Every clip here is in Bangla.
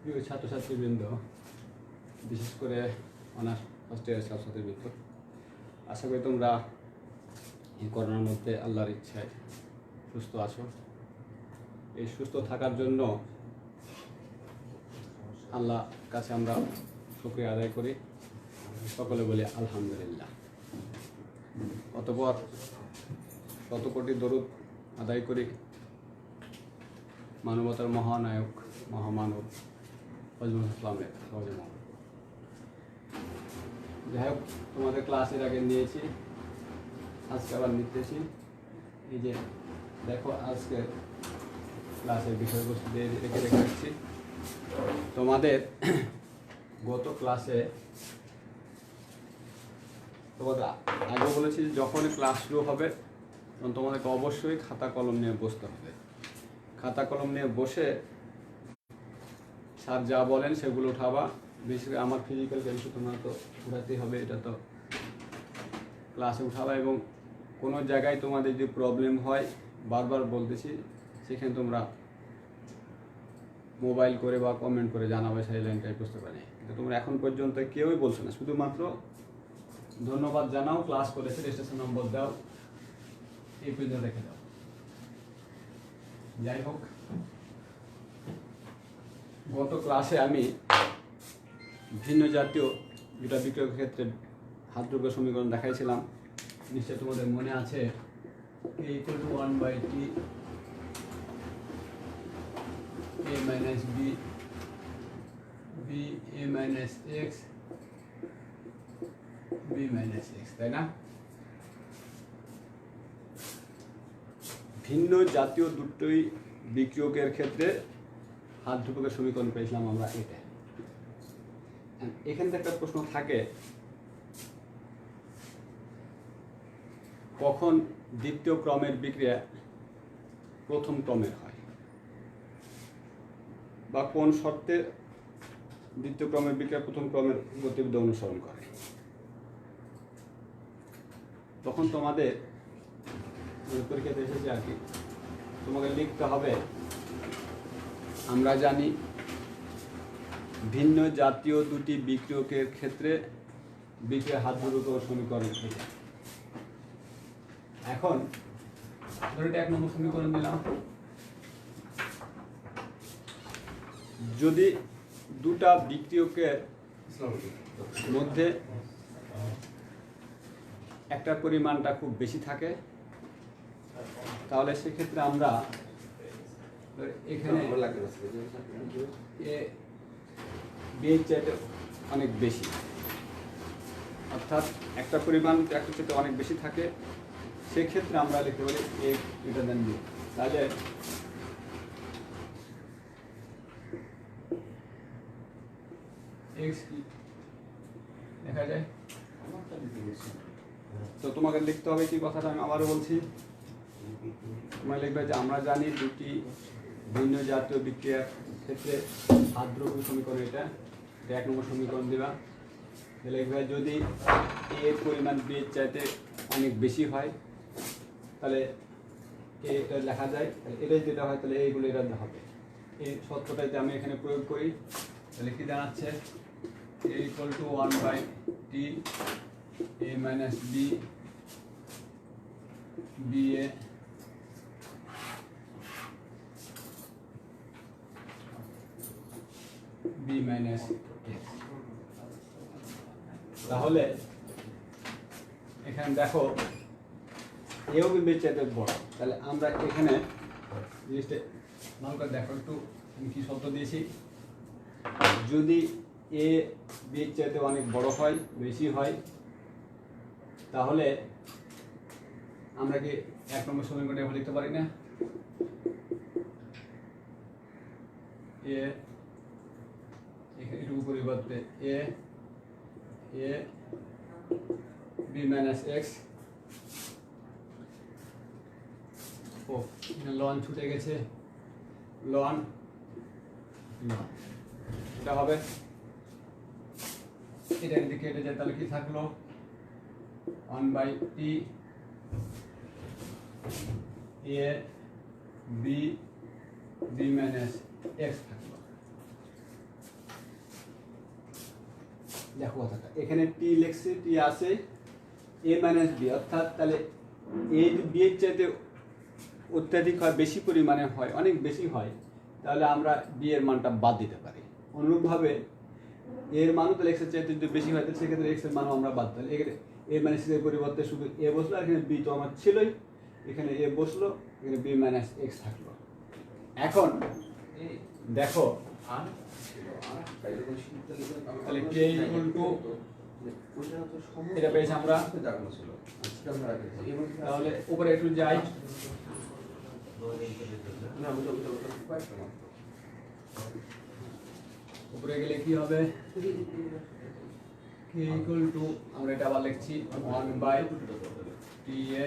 প্রিয় ছাত্রছাত্রীবৃন্দ, বিশেষ করে অনার্স ফার্স্ট ইয়ারের ছাত্রছাত্রীবৃন্দ, আশা করি তোমরা এই করোনার মধ্যে আল্লাহর ইচ্ছায় সুস্থ আছো। এই সুস্থ থাকার জন্য আল্লাহ কাছে আমরা শুকরিয়া আদায় করি, সকলে বলি আলহামদুলিল্লাহ। অতঃপর শত কোটি দরুদ আদায় করি মানবতার মহানায়ক মহামানব ফজলুল ইসলামের সহজমা। যাই হোক, তোমাদের ক্লাসের আগে নিয়েছি, আজকে আবার নিতেছি। এই যে দেখো, আজকে ক্লাসের বিষয়বস্তু দিয়ে রেখে রাখছি। তোমাদের গত ক্লাসে তোমাদের আগে বলেছি যে যখনই ক্লাস শুরু হবে তখন তোমাদেরকে অবশ্যই খাতা কলম নিয়ে বসতে হবে। খাতা কলম নিয়ে বসে স্যার যা বলেন সেগুলো উঠাবা। বিশেষ করে আমার ফিজিক্যাল কেমিস্ট্রি তোমরা তো উঠাতেই হবে, এটা তো ক্লাসে উঠাবা। এবং কোনো জায়গায় তোমাদের যদি প্রবলেম হয়, বারবার বলতেছি, সেখানে তোমরা মোবাইল করে বা কমেন্ট করে জানাবে, সেই লাইনটাই বুঝতে পারি। কিন্তু তোমরা এখন পর্যন্ত কেউই বলছো না, শুধুমাত্র ধন্যবাদ জানাও, ক্লাস করেছে, রেজিস্ট্রেশন নম্বর দাও, এই পর্যন্ত রেখে দাও। যাই হোক, গত ক্লাসে আমি ভিন্ন জাতীয় দুটা বিক্রয়ের ক্ষেত্রে হাতযোগ্য সমীকরণ দেখাইছিলাম। নিশ্চয় তোমাদের মনে আছে, a equal to 1/t a minus b b a minus x b minus x, তাই না? ভিন্ন জাতীয় দুটোই বিক্রিয়কের ক্ষেত্রে হাত ধ্রুবকের সমীকরণ পেয়েছিলাম আমরা। এটা এখান থেকে একটা প্রশ্ন থাকে, কখন দ্বিতীয় ক্রমের বিক্রিয়া প্রথম ক্রমের হয়, বা কোন শর্তে দ্বিতীয় ক্রমের বিক্রিয়া প্রথম ক্রমের গতিবিধি অনুসরণ করে। তখন তোমাদের পরীক্ষাতে এসেছে আর কি, তোমাকে লিখতে হবে, আমরা জানি ভিন্ন জাতীয় দুটি বিক্রিয়কের ক্ষেত্রে বিক্রিয়া হাত ধ্রুবক সমীকরণ। এখন ধরো এটা 1 নম্বর সমীকরণ দিলাম। যদি দুটা বিক্রিয়কের মধ্যে একটার পরিমাণটা খুব বেশি থাকে, তাহলে সেক্ষেত্রে আমরা এখানে বিয়ের চাইতে অনেক বেশি, অর্থাৎ একটা পরিমাণ একটা চাইতে অনেক বেশি থাকে, সেক্ষেত্রে আমরা লিখতে পারি a greater than b। তাহলে x কি দেখা যায়, তো তোমাকে লিখতে হবে কি কথাটা আমি আবারও বলছি। তোমরা লিখবে যে আমরা জানি দুটি ভিন্ন জাতীয় বিক্রিয়ার ক্ষেত্রে হাত ধ্রুবক সমীকরণ, এটা 1 নম্বর সমীকরণ দিবা। লিখবে যদি a এর পরিমাণ b এর চাইতে অনেক বেশি হয়, তাহলে এটা লেখা যায়, এটাই যেটা হয় তাহলে এইগুলো এটা হবে। এই সত্যটাতে আমি এখানে প্রয়োগ করি, তাহলে কি দাঁড়াচ্ছে, a equal to 1/t a minus b b a b minus x। তাহলে এখানে দেখো এও বি এর চাইতে বড়, তাহলে আমরা এখানে জিনিসটা ভালো করে দেখো একটু, আমি কি শব্দ দিয়েছি, যদি এ বি এর চাইতে অনেক বড় হয়, বেশি হয়, তাহলে আমরা কি 1 নম্বর সমীকরণে লিখতে পারি না, এ এটুকু পরিবর্তে এ A B minus x. O loan ছুটে গেছে, লন এটা হবে, এটা যদি কেটে যায় তাহলে কি থাকলো, 1/t a b b minus x থাকলো। দেখো কথাটা এখানে টি লেখছে, টি আছে এ মাইনাস বি, অর্থাৎ তাহলে এ যদি বি এর চাইতে অত্যাধিক হয়, বেশি পরিমাণে হয়, অনেক বেশি হয়, তাহলে আমরা বি এর মানটা বাদ দিতে পারি। অনুরূপভাবে এর মানও তাহলে এক্সের চাইতে যদি বেশি হয় তাহলে সেক্ষেত্রে এক্সের মানও আমরা বাদ দিতে পারি। এখানে এ মাইনাস এর পরিবর্তে শুধু এ বসলো, আর এখানে বি তো আমার ছিলই, এখানে এ বসলো, এখানে বি মাইনাস এক্স থাকলো। এখন দেখো তাহলে কে ইকুয়াল টু এটা পেয়েছি আমরা, তাহলে উপরে একটু যাই, উপরে গেলে কি হবে, কে ইকুয়াল টু আমরা এটা আবার লিখছি 1/TA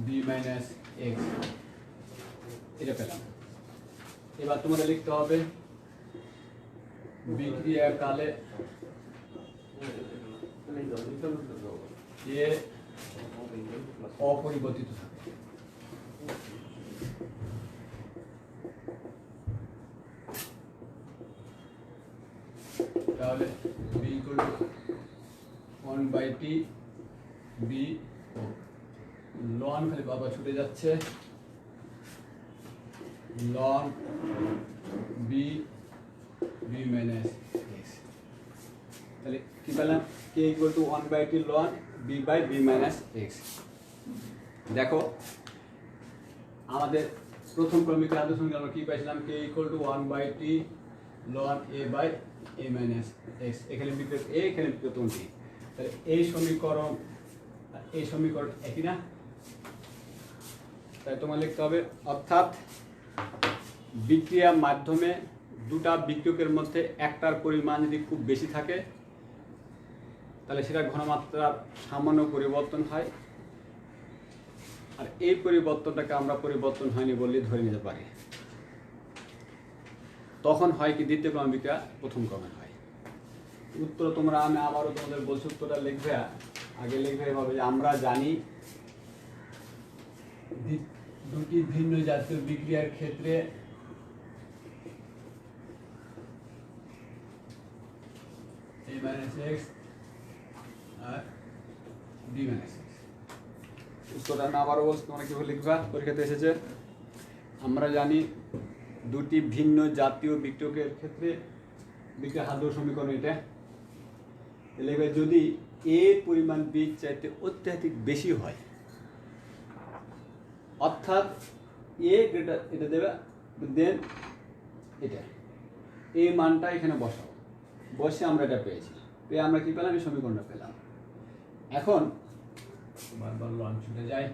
b মাইনাস x, এটা পেলাম। এবার তোমাদের লিখতে হবে বিক্রিয়া কালে এ অপরিবর্তিত থাকে। তাহলে b equal to 1/t b ln খালি বাবা ছুটে যাচ্ছে ln b minus x, তাহলে কি পেলাম, k equal to 1/t ln b minus x। দেখো আমাদের প্রথম ক্রমিকের আদর্শ সমীকরণ আমরা কি পাইছিলাম, k equal to 1/t ln a minus x, এখানে বিপরীত a, এখানে বিপরীত t, তাহলে এই সমীকরণ একই না, তাই তোমার লিখতে হবে, অর্থাৎ বিক্রিয়ার মাধ্যমে দুটা বিক্রিয়কের মধ্যে একটার পরিমাণ যদি খুব বেশি থাকে তাহলে সেটা ঘনমাত্রার সামান্য পরিবর্তন হয়, আর এই পরিবর্তনটাকে আমরা পরিবর্তন হয়নি বললে ধরে নিতে পারি। তখন হয় কি, দ্বিতীয় ক্রম বিক্রিয়া প্রথম ক্রমে হয়। উত্তর তোমরা, আমি আবারও তোমাদের বলছি, উত্তরটা লিখবে, আগে লিখবে এভাবে যে আমরা জানি দুটি ভিন্ন জাতীয় বিক্রিয়ার ক্ষেত্রে a minus x R b minus x। উত্তরটা আমি আবারও বলছি, তোমরা কিভাবে লিখবা, পরীক্ষাতে এসেছে। আমরা জানি দুটি ভিন্ন জাতীয় বিক্রিয়কের ক্ষেত্রে বিক্রিয়ার হাত সমীকরণ এটা লিখবে, যদি a পরিমাণ b চাইতে অত্যাধিক বেশি হয়, অর্থাৎ a গ্রেটার, এটা দেবে, দেন এটা এই মানটা এখানে বসাও, বসে আমরা এটা পেয়েছি, পেয়ে আমরা কি পেলাম, এই সমীকরণটা পেলাম। এখন বারবার লঞ্চ ছুটে যায়,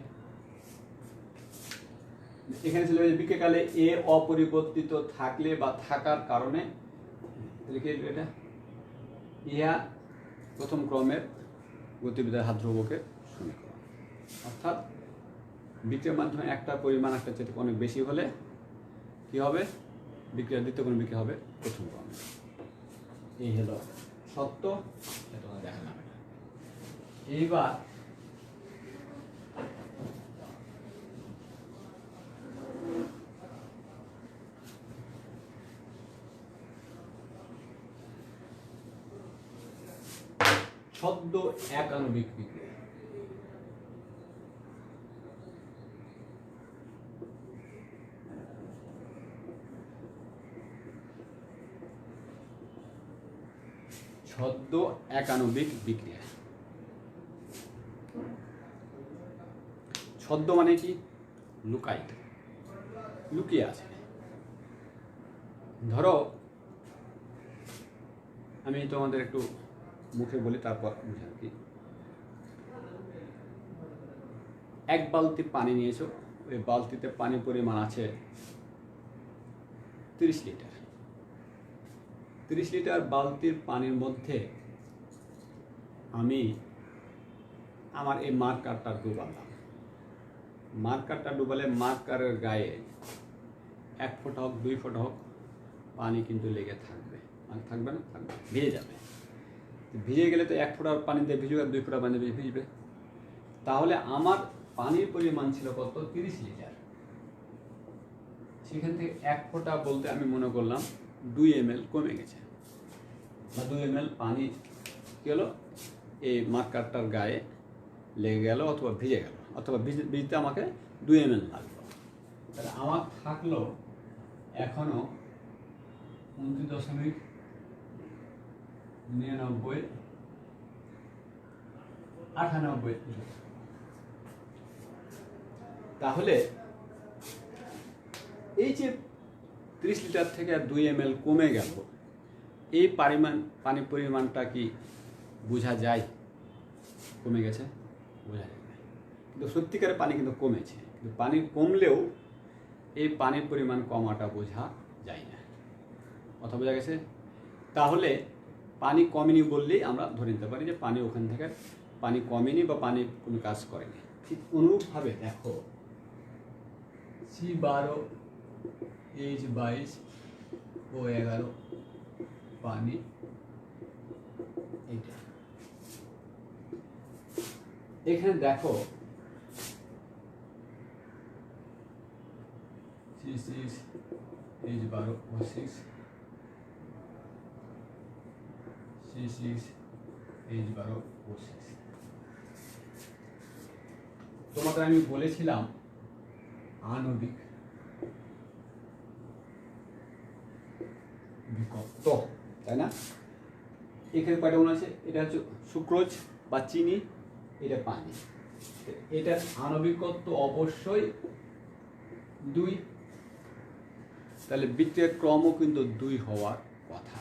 এখানে ছিল বিক্রিয়াকালে এ অপরিবর্তিত থাকলে বা থাকার কারণে লিখে এটা ইহা প্রথম ক্রমের গতিবিদ্যার হাত ধ্রুবকের সমীকরণ, অর্থাৎ বিক্রিয়ার মাধ্যমে একটা পরিমাণ একটা চেয়ে অনেক বেশি হলে কি হবে, বিক্রিয়ার দ্বিতীয় ক্রম বিক্রিয়া হবে প্রথম ক্রমে। এই হলো সত্য, এটা দেখালাম। এইবার ছদ্ম একাণবিক বিক্রিয়া, ছদ্ম একাণবিক বিক্রিয়া। ছদ্ম মানে কি, লুকায়িত, লুকিয়ে আছে। ধরো আমি তোমাদের একটু মুখে বলি, তারপর বুঝে আর কি। এক বালতি পানি নিয়েছো, ওই বালতিতে পানি পরিমাণ আছে 30 লিটার। 30 লিটার বালতির পানির মধ্যে আমি আমার এই মার্কারটা ডুবালাম। মার্কারটা ডুবালে মার্কারের গায়ে 1 ফোঁটা হোক 2 ফোঁটা হোক পানি কিন্তু লেগে থাকবে, মানে থাকবে না, থাকবে, ভিজে যাবে। ভিজে গেলে তো 1 ফোঁটা পানি দিয়ে ভিজবে, 2 ফোঁটা পানি দিয়ে ভিজবে। তাহলে আমার পানির পরিমাণ ছিল কত, 30 লিটার। সেখান থেকে 1 ফোঁটা বলতে আমি মনে করলাম 2 ml কমে গেছে, বা 2 ml পানি কী হলো এই মার্কারটার গায়ে লেগে গেল অথবা ভিজে গেল, অথবা ভিজতে আমাকে 2 ml লাগলো। তাহলে আমার থাকলো এখনো 29.99 তাহলে এই যে 30 লিটার থেকে 2 ml কমে গেল, এই পানির পরিমাণটা কি বোঝা যায় কমে গেছে? বোঝা যায় না, কিন্তু সত্যিকারের পানি কিন্তু কমেছে। কিন্তু পানি কমলেও এই পানির পরিমাণ কমাটা বোঝা যায় না। কথা বোঝা গেছে? তাহলে পানি কমেনি বললেই আমরা ধরে নিতে পারি যে পানি ওখান থেকে পানি কমেনি বা পানি কোনো কাজ করেনি। ঠিক অনুরূপভাবে দেখো C12 H22 O11 পানি এইটা, এখানে দেখো C6 H12 O6 C6 H12 O6। তোমাকে আমি বলেছিলাম আণবিক বিকত্ব, তাই না? এখানে কয়টা অণু আছে? এটা হচ্ছে সুক্রোজ বা চিনি, এটা পানি। এটার আণবিকত্ব অবশ্যই 2, তাহলে বিক্রিয়ার ক্রমও কিন্তু 2 হওয়ার কথা।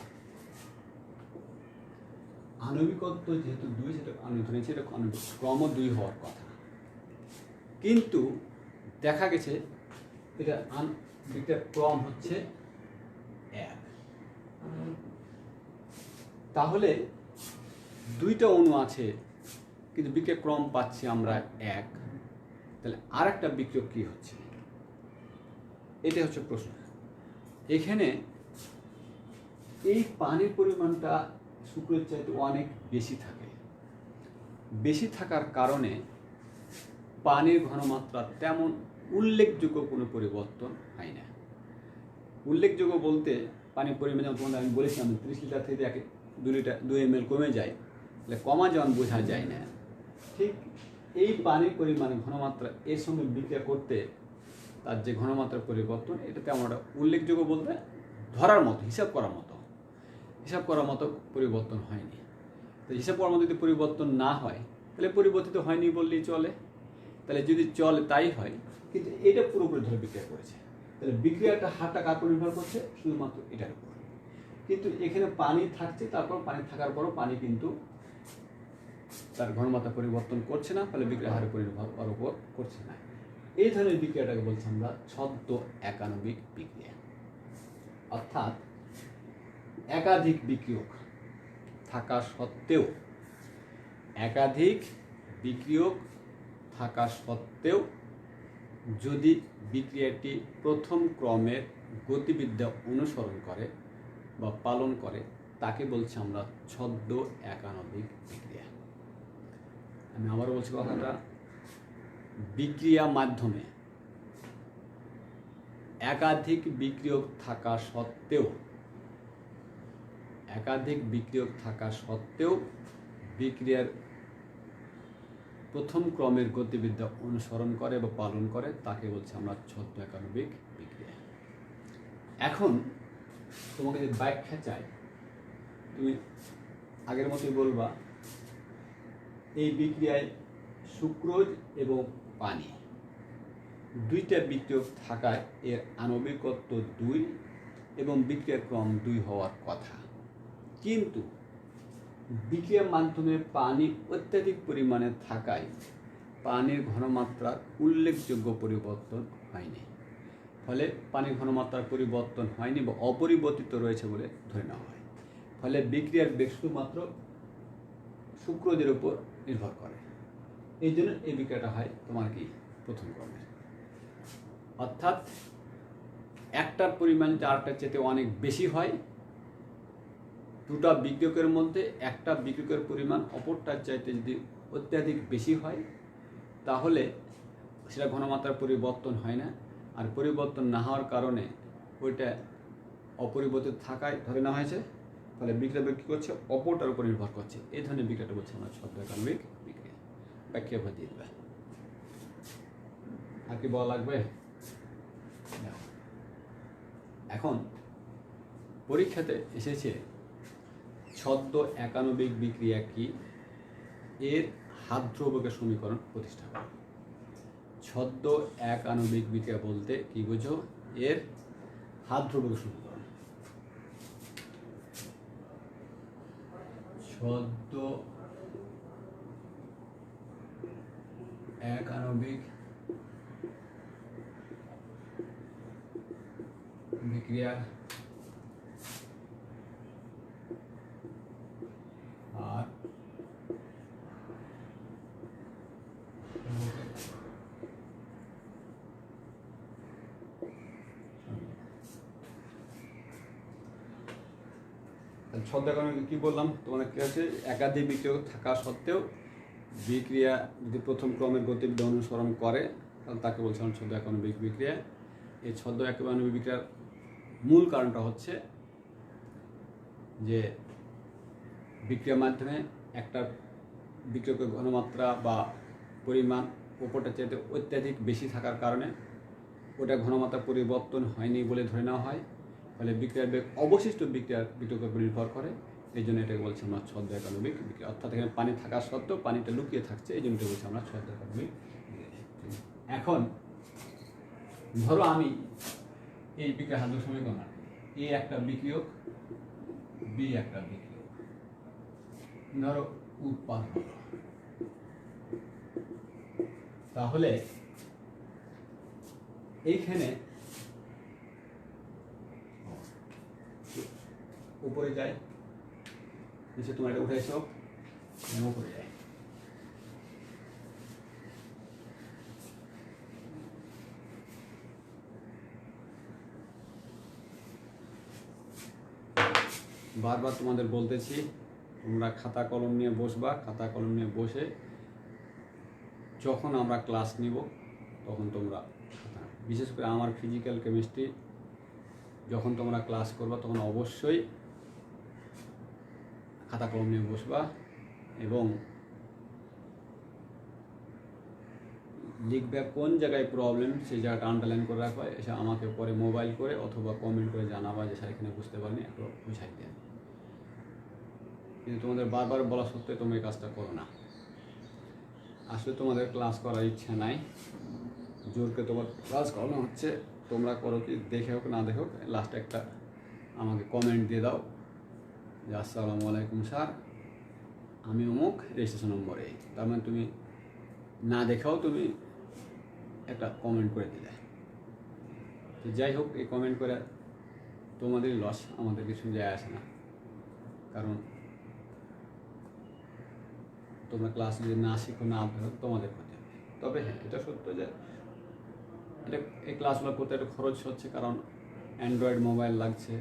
আণবিকত্ব যেহেতু 2, সেটা আমি ধরেছি এটা আণবিক ক্রমও 2 হওয়ার কথা, কিন্তু দেখা গেছে এটা বিক্রিয়ার ক্রম হচ্ছে 1। তাহলে 2টা অণু আছে কিন্তু বিক্রিয়ার ক্রম পাচ্ছি আমরা 1, তাহলে আর একটা বিক্রিয়ক কি হচ্ছে? এটা হচ্ছে প্রশ্ন। এখানে এই পানির পরিমাণটা শুক্রের চাইতে অনেক বেশি থাকে, বেশি থাকার কারণে পানির ঘনমাত্রা তেমন উল্লেখযোগ্য কোনো পরিবর্তন হয় না। উল্লেখযোগ্য বলতে পানির পরিমাণ যেমন তোমাদের আমি বলেছিলাম 30 লিটার থেকে 2 ml কমে যায়, তাহলে কমা যেমন বোঝা যায় না, ঠিক এই পানির পরিমাণের ঘনমাত্রা এর সঙ্গে বিক্রিয়া করতে তার যে ঘনমাত্রার পরিবর্তন, এটা তেমন একটা উল্লেখযোগ্য বলতে ধরার মতো, হিসাব করার মতো পরিবর্তন হয়নি। তো হিসাব করার মতো যদি পরিবর্তন না হয় তাহলে পরিবর্তিত হয়নি বললেই চলে। তাহলে যদি চলে তাই হয়, কিন্তু এটা পুরোপুরি ধরে বিক্রিয়া করেছে, তাহলে বিক্রিয়াটা হারটা কার উপর নির্ভর করছে? শুধুমাত্র এটার উপর। কিন্তু এখানে পানি থাকছে, তারপর পানি থাকার পরও পানি কিন্তু তার ঘনমাত্রা পরিবর্তন করছে না, ফলে বিক্রিয়া হারের উপর নির্ভর করছে না। এই ধরনের বিক্রিয়াটাকে বলছি আমরা ছদ্ম একাণবিক বিক্রিয়া। অর্থাৎ একাধিক বিক্রিয়ক থাকা সত্ত্বেও যদি বিক্রিয়াটি প্রথম ক্রমের গতিবিদ্যা অনুসরণ করে বা পালন করে, তাকে বলছি আমরা ছদ্ম একাণবিক বিক্রিয়া। আমি আবারও বলছি কথাটা, বিক্রিয়া মাধ্যমে একাধিক বিক্রিয়ক থাকা সত্ত্বেও বিক্রিয়ার প্রথম ক্রমের গতিবিদ্যা অনুসরণ করে বা পালন করে, তাকে বলছি আমরা ছদ্ম একাণবিক বিক্রিয়া। এখন তোমাকে যদি ব্যাখ্যা চাই, তুমি আগের মতোই বলবা এই বিক্রিয়ায় সুক্রোজ এবং পানি 2টা বিক্রিয়ক থাকায় এর আণবিকত্ব 2 এবং বিক্রিয়ার ক্রম 2 হওয়ার কথা। কিন্তু বিক্রিয়ার মাধ্যমে পানি অত্যাধিক পরিমাণে থাকায় পানির ঘনমাত্রার উল্লেখযোগ্য পরিবর্তন হয়নি, ফলে পানির ঘনমাত্রার পরিবর্তন হয়নি বা অপরিবর্তিত রয়েছে বলে ধরে নেওয়া হয়। ফলে বিক্রিয়ার বেগ শুধুমাত্র সুক্রোজের উপর নির্ভর করে। এই জন্য এই বিক্রিয়াটা হয় তোমার কি প্রথম ক্রমের। অর্থাৎ একটার পরিমাণ যদি আরেকটার চাইতে অনেক বেশি হয়, 2টা বিক্রিয়কের মধ্যে একটা বিক্রিয়কের পরিমাণ অপরটার চাইতে যদি অত্যাধিক বেশি হয়, তাহলে সেটা ঘনমাত্রার পরিবর্তন হয় না, আর পরিবর্তন না হওয়ার কারণে ওইটা অপরিবর্তিত থাকায় ধরে নেওয়া হয়েছে, তাহলে বিক্রিয়া কী করছে, অপরটার উপর নির্ভর করছে। এই ধরনের বিক্রিয়াটা বলছে আমরা ছদ্ম একানবিক বিক্রিয়া। ব্যাখ্যা করে দিয়ে দেবে। আর কি বলা লাগবে? এখন পরীক্ষাতে এসেছে ছদ্ম একানবিক বিক্রিয়া কি, এর হাত ধ্রুবকের সমীকরণ প্রতিষ্ঠা করে। ছদ্ম একানবিক বিক্রিয়া বলতে কি বুঝো? এর হাত ধ্রুবকের সমীকরণ। ছদ্ম একানবিক বিক্রিয়ার হাত ছদ্ম একানবিক কি বললাম তোমাদের কি আছে, একাধিক বিক্রিয়ক থাকা সত্ত্বেও বিক্রিয়া যদি প্রথম ক্রমের গতিবিধি অনুসরণ করে তাহলে তাকে বলছিলাম ছদ্ম একানবিক বিক্রিয়া। এই ছদ্ম একানবিক বিক্রিয়ার মূল কারণটা হচ্ছে যে বিক্রিয়ার মাধ্যমে একটা বিক্রিয়কের ঘনমাত্রা বা পরিমাণ ওপরটা চাইতে অত্যাধিক বেশি থাকার কারণে ওটা ঘনমাত্রা পরিবর্তন হয়নি বলে ধরে নেওয়া হয়। ফলে বিক্রিয়ার বেগ অবশিষ্ট বিক্রিয়কের উপর নির্ভর করে। এই জন্য এটাকে বলছি আমরা ছদ্ম একানবিক বিক্রিয়া। অর্থাৎ এখানে পানি থাকা সত্ত্বেও পানিটা লুকিয়ে থাকছে, এই জন্য বলছি আমরা ছদ্ম একানবিক বিক্রিয়া। এখন ধরো আমি এই বিক্রিয়া হাত ধ্রুবক সমীকরণ, এ একটা বিক্রিয়ক, বি একটা বিক্রিয়ক, ধরো উৎপাদন। তাহলে এইখানে উপরে যায়, নিচে তোমার এটা উঠে এসো, উপরে যায়। বারবার তোমাদের বলতেছি তোমরা খাতা কলম নিয়ে বসবা। খাতা কলম নিয়ে বসে যখন আমরা ক্লাস নিব তখন তোমরা, বিশেষ করে আমার ফিজিক্যাল কেমিস্ট্রি যখন তোমরা ক্লাস করবা তখন অবশ্যই খাতা কলম নিয়ে বসবা এবং লিখবে কোন জায়গায় প্রবলেম, সেই জায়গাটা আন্ডারলাইন করে রাখবা। এসে আমাকে পরে মোবাইল করে অথবা কমেন্ট করে জানাবা যে স্যার এখানে বুঝতে পারিনি, একটু বুঝাই দেন। কিন্তু তোমাদের বারবার বলা সত্ত্বেও তোমরা এই কাজটা করো না। আসলে তোমাদের ক্লাস করার ইচ্ছা নাই, জোরকে তোমার ক্লাস করানো হচ্ছে, তোমরা করো কি দেখে হোক না দেখে হোক, লাস্টে একটা আমাকে কমেন্ট দিয়ে দাও যে আসসালামু আলাইকুম স্যার, আমি অমুক, রেজিস্ট্রেশন নম্বর এই। তার মানে তুমি না দেখাও তুমি একটা কমেন্ট করে দিলে। তো যাই হোক, এই কমেন্ট করে তোমাদের লস, আমাদের কিছু যায় আসে না। কারণ তোমরা ক্লাস যদি না শিখো, না ধরো, তোমাদের ক্ষতি হবে। তবে হ্যাঁ, এটা সত্য যে এটা এই ক্লাসগুলো করতে একটা খরচ হচ্ছে, কারণ অ্যান্ড্রয়েড মোবাইল লাগছে,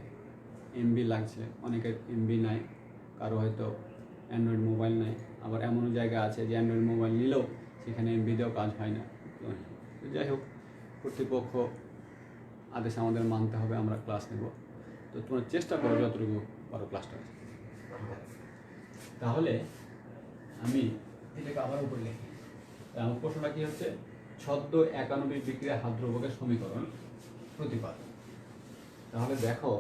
এমবি লাগছে। অনেকের এমবি নাই, কারো হয়তো অ্যান্ড্রয়েড মোবাইল নাই। আবার এমনও জায়গা আছে যে অ্যান্ড্রয়েড মোবাইল নিলেও সেখানে এমবি দিয়েও কাজ হয় না। তো যাই হোক, কর্তৃপক্ষ আদেশ আমাদের মানতে হবে, আমরা ক্লাস নেব। তো তোমরা চেষ্টা করো যতটুকু পারো ক্লাসটা। তাহলে আমি এটাকে আবার উপরে লিখি। আমার প্রশ্নটা কি হচ্ছে, ছদ্ম একানবিক বিক্রিয়া হাত ধ্রুবকের সমীকরণ প্রতিপাদন। তাহলে দেখো,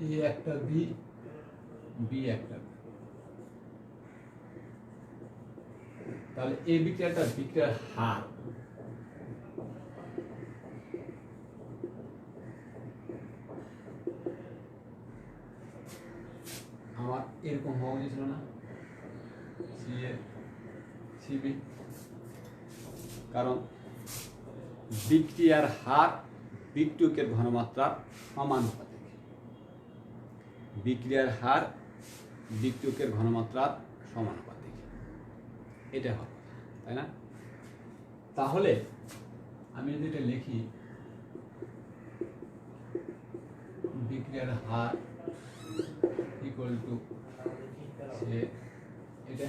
এ একটা বি, বি একটা বি। তাহলে এই বিক্রিয়াটা, বিক্রিয়ার হার আমার এরকম হওয়া উচিত ছিল না, সি এ সিবি। কারণ বিক্রিয়ার হার বিক্রিয়কের ঘনমাত্রার সমানুপাতিক। বিক্রিয়ার হার বিক্রিয়কের ঘনমাত্রার সমানুপাতিক, এটা হবে, তাই না? তাহলে আমি যদি এটা লিখি, বিক্রিয়ার হার ইকুয়াল টু এটা।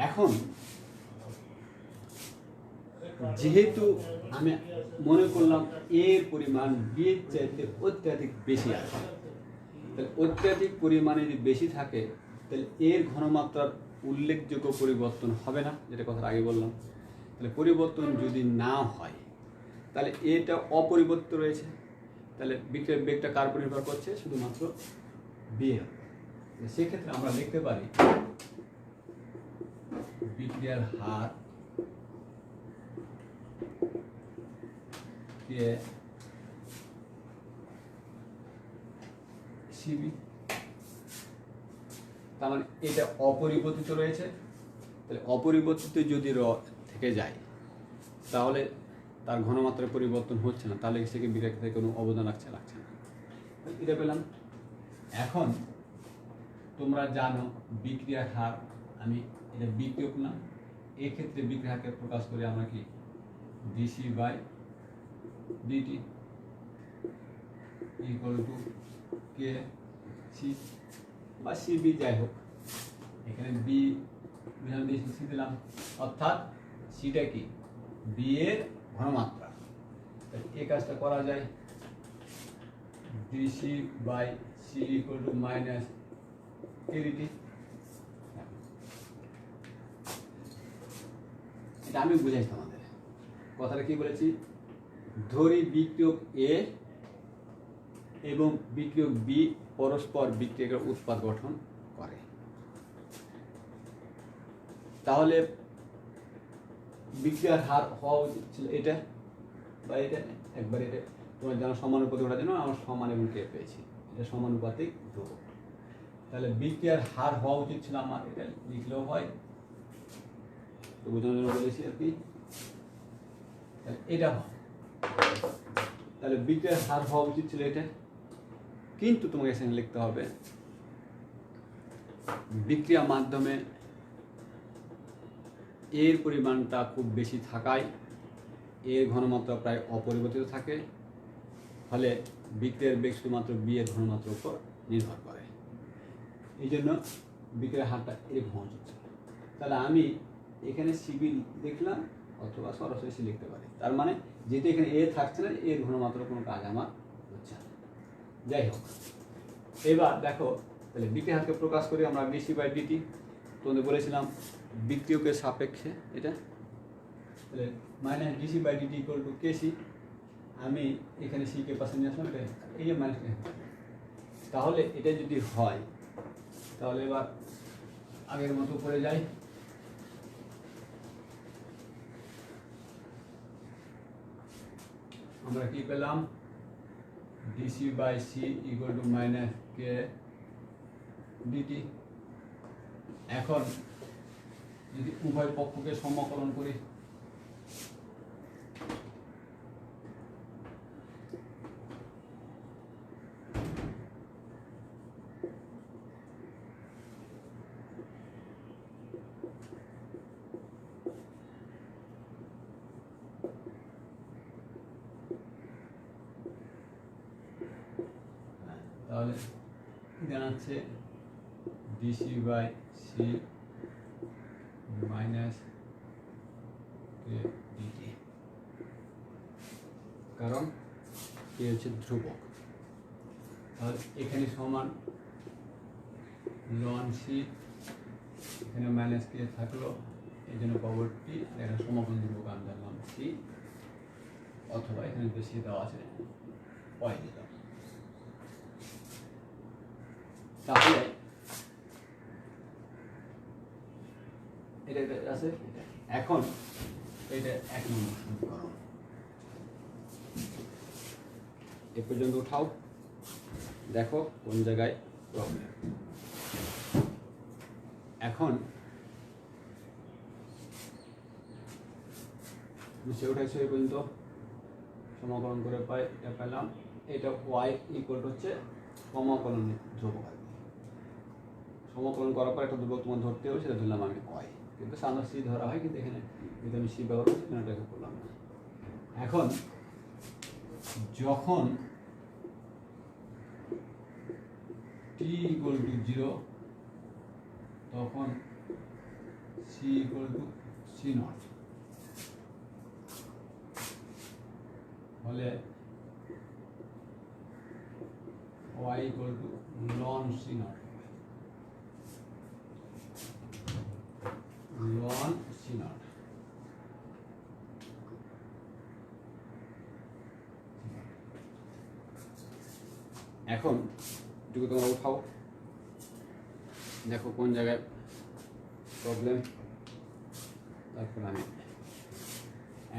এখন যেহেতু আমি মনে করলাম এর পরিমাণ বি এর চাইতে অত্যাধিক বেশি আছে, তাহলে অত্যাধিক পরিমাণে যদি বেশি থাকে তাহলে এর ঘনমাত্রার উল্লেখযোগ্য পরিবর্তন হবে না, যেটা কথা আগে বললাম। তাহলে পরিবর্তন যদি না হয় তাহলে এটা অপরিবর্তিত রয়েছে, তাহলে বিক্রিয়ার বেগটা কার উপর নির্ভর করছে? শুধুমাত্র বি এর। সেক্ষেত্রে আমরা লিখতে পারি বিক্রিয়ার হার সিবি, তার মানে এটা অপরিবর্তিত রয়েছে। তাহলে অপরিবর্তিত যদি থেকে যায় তাহলে তার ঘনমাত্রার পরিবর্তন হচ্ছে না, তাহলে সেকে বিক্রিয়া থেকে কোনো অবদান লাগছে না। এটা পেলাম। এখন তোমরা জানো বিক্রিয়ার হার, আমি এটা বিক্রিয়ক না, এক্ষেত্রে বিক্রিয়ার হারকে প্রকাশ করি আমরা কি DC by DT equal to K C বা সিবি, যাই হোক এখানে বি দিয়েছি, সি দিলাম, অর্থাৎ সিটা কি বি এর ঘনমাত্রা। এই কাজটা করা যায় dc by C equal to minus kdt. এটা আমি বুঝাইছি আমাদের কথাটা কি বলেছি, ধরি বিক্রিয়ক এ এবং বিক্রিয়ক বি পরস্পর বিক্রিয়কের উৎপাদ গঠন করে, তাহলে বিক্রিয়ার হার হওয়া উচিত ছিল এটা বা এটা, একবার এটা তোমার জানো সমানুপাতিক ওটার জন্য আমার সমান এবং কে পেয়েছি, এটা সমানুপাতিক ধ্রুবক। তাহলে বিক্রিয়ার হার হওয়া উচিত ছিল আমার, এটা লিখলেও হয়, তো বোঝানোর জন্য বলেছি আর কি, এটা হয়। তাহলে বিক্রিয়ার হার হওয়া উচিত ছিল এটা, কিন্তু তোমাকে এখানে লিখতে হবে বিক্রিয়া মাধ্যমে এর পরিমাণটা খুব বেশি থাকায় এর ঘনমাত্রা প্রায় অপরিবর্তিত থাকে, ফলে বিক্রিয়ার বেগ শুধুমাত্র বি এর ঘনমাত্রার উপর নির্ভর করে। এই জন্য বিক্রিয়ার হারটা এরকম হওয়া উচিত। তাহলে আমি এখানে সিবি লিখলাম অথবা সরাসরি সি লিখতে পারি, তার মানে যেহেতু এখানে এ থাকছে না, এর ঘনমাত্রার কোনো কাজ আমার হচ্ছে না। যাই হোক, এবার দেখো তাহলে বিক্রিয়ার হারকে প্রকাশ করি আমরা ডিসি বাই ডিটি। তোমাদের বলেছিলাম বিক্রিয়কের সাপেক্ষে এটা, তাহলে minus DC by DT equal to KC. আমি এখানে সি কে পাশে নিয়ে আসলাম, এটা এই যে মাইনাস, তাহলে এটা যদি হয় তাহলে এবার আগের মতো করে যাই, আমরা কি পেলাম DC by C equal to minus K DT. এখন যদি উভয় পক্ষকে সমাকলন করি, তাহলে জানাচ্ছে DC by C minus K DT, কারণ কে হচ্ছে ধ্রুবক। তাহলে এখানে সমান লন সি, এখানে মাইনাস কে থাকলো, এই জন্য পাওয়ার টি, আর এখানে সমাকলন ধ্রুবক আমি জানলাম সি, অথবা এখানে বেশি দেওয়া আছে ওয়াই দিলাম। তাহলে এটা আছে। এখন এটা 1 নম্বর সমীকরণ এ পর্যন্ত উঠাও, দেখো কোন জায়গায় প্রবলেম। এখন নিচে উঠাইছো এই পর্যন্ত, সমাকলন করে পাই এটা পেলাম, এটা ওয়াই ইকুয়াল হচ্ছে সমাকলন ধ্রুবক। সমাকলন করার পর একটা ধ্রুবক তোমার ধরতে হবে, সেটা ধরলাম আমি ওয়াই, কিন্তু সাধারণত সি ধরা হয়, কিন্তু এখানে যদি আমি সি ব্যবহার করছি সেখানে এটাকে করলাম না। এখন যখন টি ইকুয়াল টু 0 তখন C equal to C naught, হলে y equal to ln c naught, ln c naught। এখন এটুকু তোমরা উঠাও, দেখো কোন জায়গায় প্রবলেম। তারপর আমি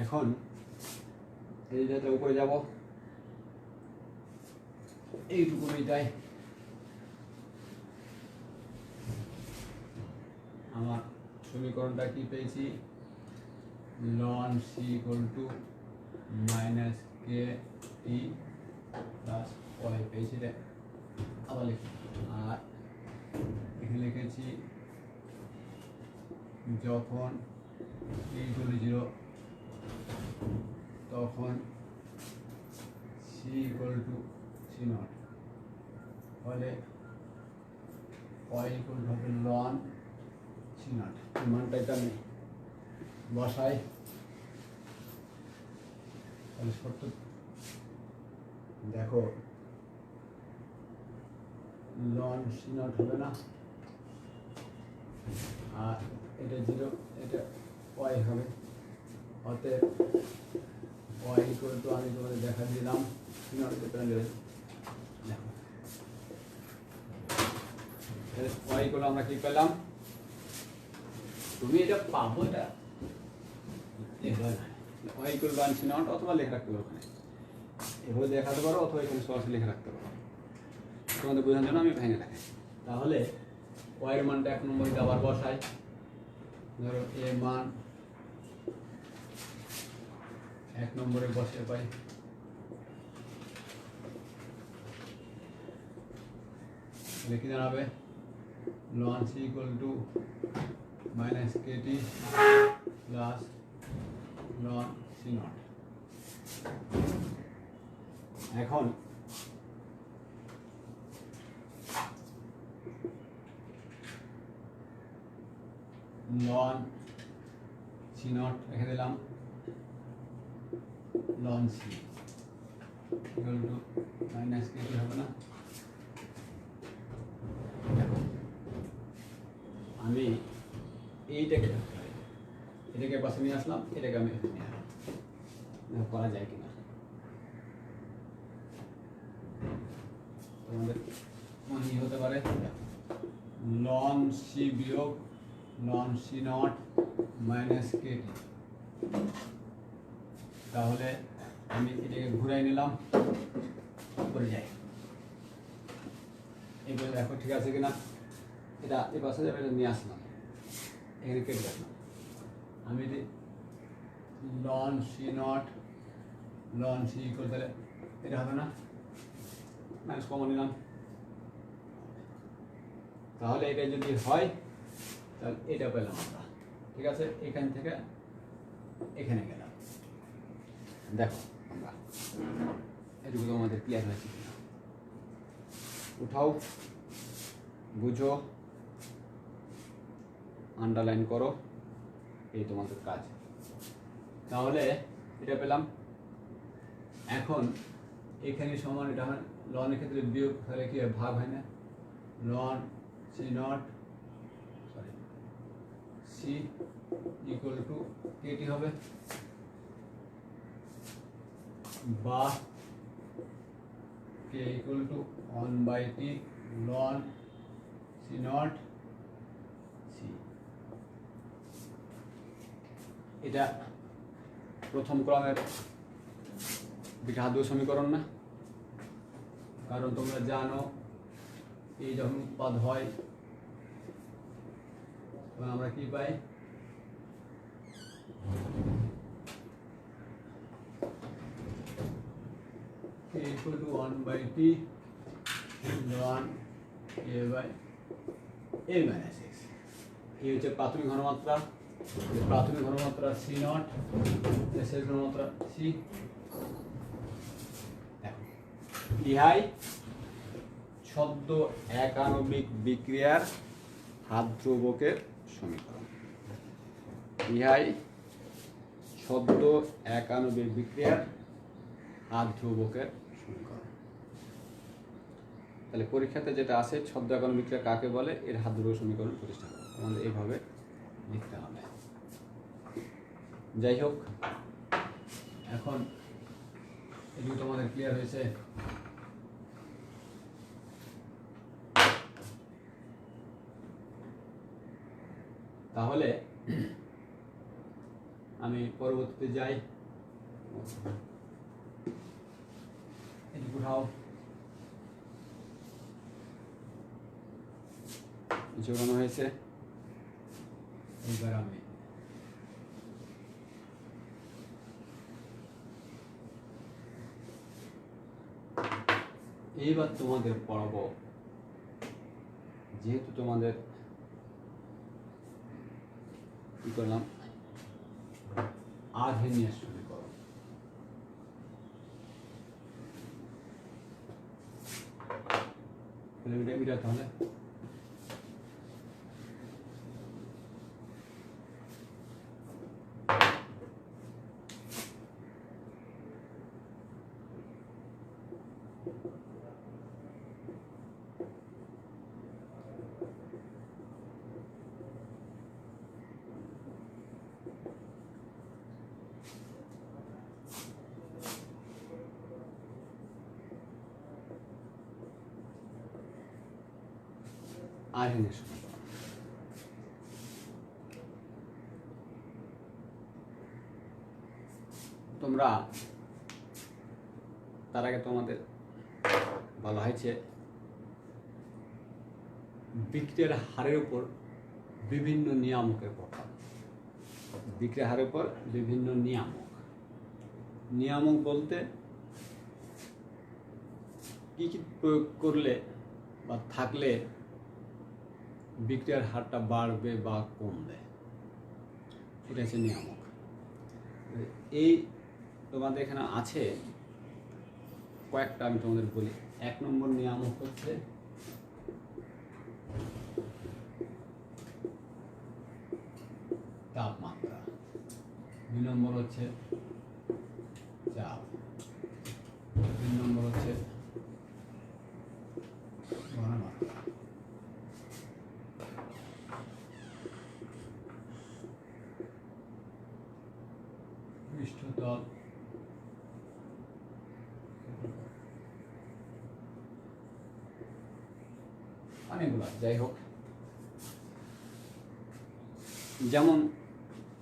এখন এই জায়গাটা উপরে যাব, এইটুকু মিটাই। আমার সমীকরণটা কি পেয়েছি, ln c equal to minus k t plus y পেয়েছি রে। আবার লিখি, আর এখানে লিখেছি যখন t equal to 0 তখন c equal to c naught হলে y equal to হবে ln c naught। এই মানটা এটা আমি বসাই, তাহলে শর্ত দেখো ln c naught হবে না, আর এটা 0, এটা y হবে। অতএব y equal to আমি তোমাদের দেখা দিলাম c naught কে পেলাম দেখো y equal আমরা কি পেলাম, তুমি এটা পাবো, এটা y equal to c naught অথবা লেখা রাখতে পারো, ওখানে এভাবে দেখাতে পারো অথবা এখানে সরাসরি লেখা রাখতে পারো, তোমাদের বোঝানোর জন্য আমি ভেঙে রাখি। তাহলে y এর মানটা 1 নম্বরে আবার বসাই, ধরো a মান 1 নম্বরে বসে পাই, কি দাঁড়াবে ln c equal to minus kt plus ln c naught। এখন ln c naught রেখে দিলাম, ln c equal to minus kt হবে না। আমি এইটাকে এটাকে পাশে নিয়ে আসলাম, এটাকে আমি নিয়ে আসলাম, করা যায় কিনা তোমাদের মনে হতে পারে। ln c বিয়োগ ln c naught minus kt, তাহলে আমি এটাকে ঘুরাই নিলাম, করে যাই, এবার দেখো ঠিক আছে কিনা। এটা এই পাশে যাবে, এটা নিয়ে আসলাম, এখানে কেটে রাখলাম। আমি যদি ln c naught ln c equal তাহলে এটা হবে না, মাইনাস কমন নিলাম, তাহলে এটা যদি হয় তাহলে এটা পেলাম আমরা। ঠিক আছে, এখান থেকে এখানে গেলাম, দেখো আমরা এটুকু আমাদের ক্লিয়ার হয়েছে কিনা, উঠাও, বুঝো, আন্ডারলাইন করো, এই তোমাদের কাজ। তাহলে এটা পেলাম। এখন এখানে সমান, এটা লন এর ক্ষেত্রে বিয়োগ, তাহলে কি ভাগ হয় না, ln c naught sorry c equal to kt হবে, বা k equal to 1/t ln c naught c। এটা প্রথম ক্রমের বিঘাতীয় সমীকরণ না, কারণ তোমরা জানো এই যখন উৎপাদ হয় তখন আমরা কি পাই, k equal to 1/t ln a minus x। এই হচ্ছে প্রাথমিক ঘনমাত্রা, প্রাথমিক ঘনমাত্রা c naught, শেষ ঘনমাত্রা c। ইহাই ছদ্ম একাণবিক বিক্রিয়ার হাত দ্রবকের সমীকরণ। ইহাই ছদ্ম একাণবিক বিক্রিয়ার হাত ধ্রুবকের সমীকরণ। তাহলে পরীক্ষাতে যেটা আছে ছদ্ম একক বিক্রিয়া কাকে বলে, এর হাত ধ্রুবক সমীকরণ প্রতিষ্ঠা করে আমাদের এইভাবে লিখতে হবে। যাই হোক, এখন এগুলো তোমাদের ক্লিয়ার হয়েছে? তাহলে আমি পরবর্তীতে যাই। এটি উঠাও, জোগানো হয়েছে। এইবার আমি এইবার তোমাদের পড়াবো, যেহেতু তোমাদের কি করলাম, আর্হেনিয়াস সমীকরণ। তাহলে আর্হেনিয়াস সমীকরণ। তোমরা তার আগে তোমাদের বলা হয়েছে বিক্রিয়ার হারের উপর বিভিন্ন নিয়ামকের প্রভাব। বিক্রিয়ার হারের উপর বিভিন্ন নিয়ামক বলতে কি কি প্রয়োগ করলে বা থাকলে বিক্রিয়ার হারটা বাড়বে বা কমবে, এটা হচ্ছে নিয়ামক। এই তোমাদের এখানে আছে কয়েকটা, আমি তোমাদের বলি। 1 নম্বর নিয়ামক হচ্ছে তাপমাত্রা, 2 নম্বর হচ্ছে চাপ, 3 নম্বর হচ্ছে ঘনমাত্রা, পৃষ্ঠতল, অনেকগুলো। যাই হোক, যেমন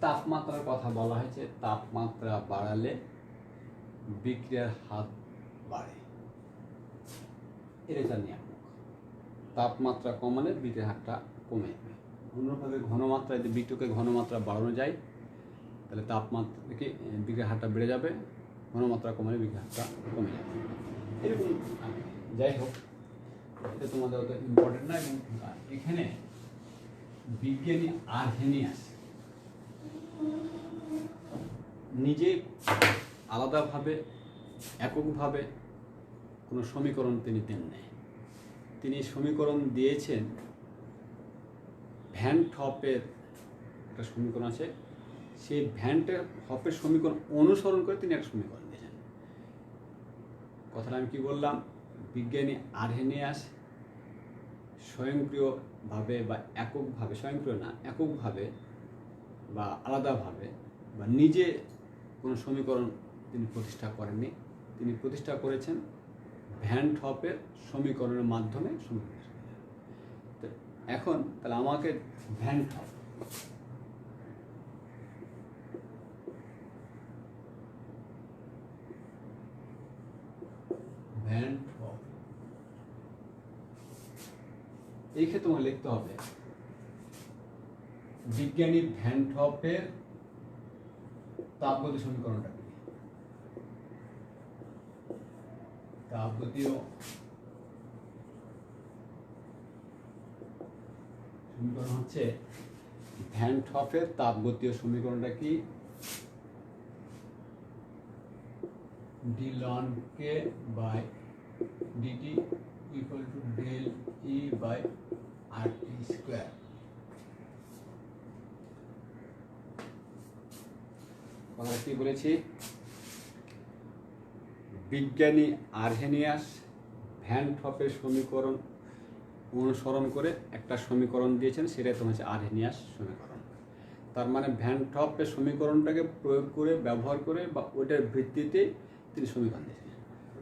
তাপমাত্রার কথা বলা হয়েছে, তাপমাত্রা বাড়ালে বিক্রিয়ার হার বাড়ে, এটা নিয়ামক। তাপমাত্রা কমালে বিক্রিয়ার হারটা কমে যাবে। অন্যভাবে ঘনমাত্রায় যদি বিক্রিয়কের ঘনমাত্রা বাড়ানো যায় তাহলে তাপমাত্রা থেকে বিক্রিয়ার হারটা বেড়ে যাবে, ঘনমাত্রা কমালে বিক্রিয়ার হারটা কমে যাবে, এরকম। যাই হোক, এটা তোমাদের অত ইম্পর্টেন্ট না। এবং এখানে বিজ্ঞানী আর্হেনিয়াস নিজে আলাদাভাবে এককভাবে কোনো সমীকরণ তিনি দেন নাই। তিনি সমীকরণ দিয়েছেন ভ্যান হফের একটা সমীকরণ আছে, সেই ভ্যান হফের সমীকরণ অনুসরণ করে তিনি একটা সমীকরণ দিয়েছেন। কথাটা আমি কি বললাম, বিজ্ঞানী আর্হেনিয়াস স্বয়ংক্রিয়ভাবে বা এককভাবে, স্বয়ংক্রিয় না, এককভাবে বা আলাদাভাবে বা নিজে কোনো সমীকরণ তিনি প্রতিষ্ঠা করেননি। তিনি প্রতিষ্ঠা করেছেন ভ্যান হফের সমীকরণের মাধ্যমে সমীকরণ। তো এখন তাহলে আমাকে ভ্যান হফ এই ক্ষেত্রে তোমাকে লিখতে হবে বিজ্ঞানী ভ্যান হফের তাপগতীয় সমীকরণটা কি। তাপগতীয় সমীকরণ হচ্ছে ভ্যান হফের তাপগতীয় সমীকরণটা কি, d ln k by dt equal to del E by RT square। কথা কি বলেছি, বিজ্ঞানী আর্হেনিয়াস ভ্যান ট্রপের সমীকরণ অনুসরণ করে একটা সমীকরণ দিয়েছেন, সেটাই তোমার হচ্ছে আর্হেনিয়াস সমীকরণ। তার মানে ভ্যান ট্রপের সমীকরণটাকে প্রয়োগ করে, ব্যবহার করে বা ওইটার ভিত্তিতে তিনি সমীকরণ দিয়েছেন।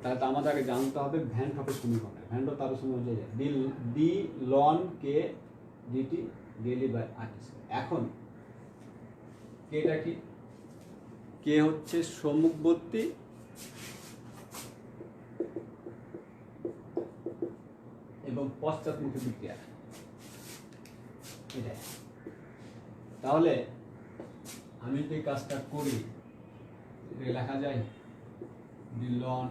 তাহলে তো আমাদের আগে জানতে হবে ভ্যান ট্রপের সমীকরণ। ভ্যান ট্রপ তার সমীকরণ হচ্ছে D ln K DT del E by RT. এখন কেটা কি? কে হচ্ছে সম্মুখবর্তী এবং পশ্চাৎমুখী বিক্রিয়া, এটাই। তাহলে আমি যদি কাজটা করি, এটা লেখা যায় D ln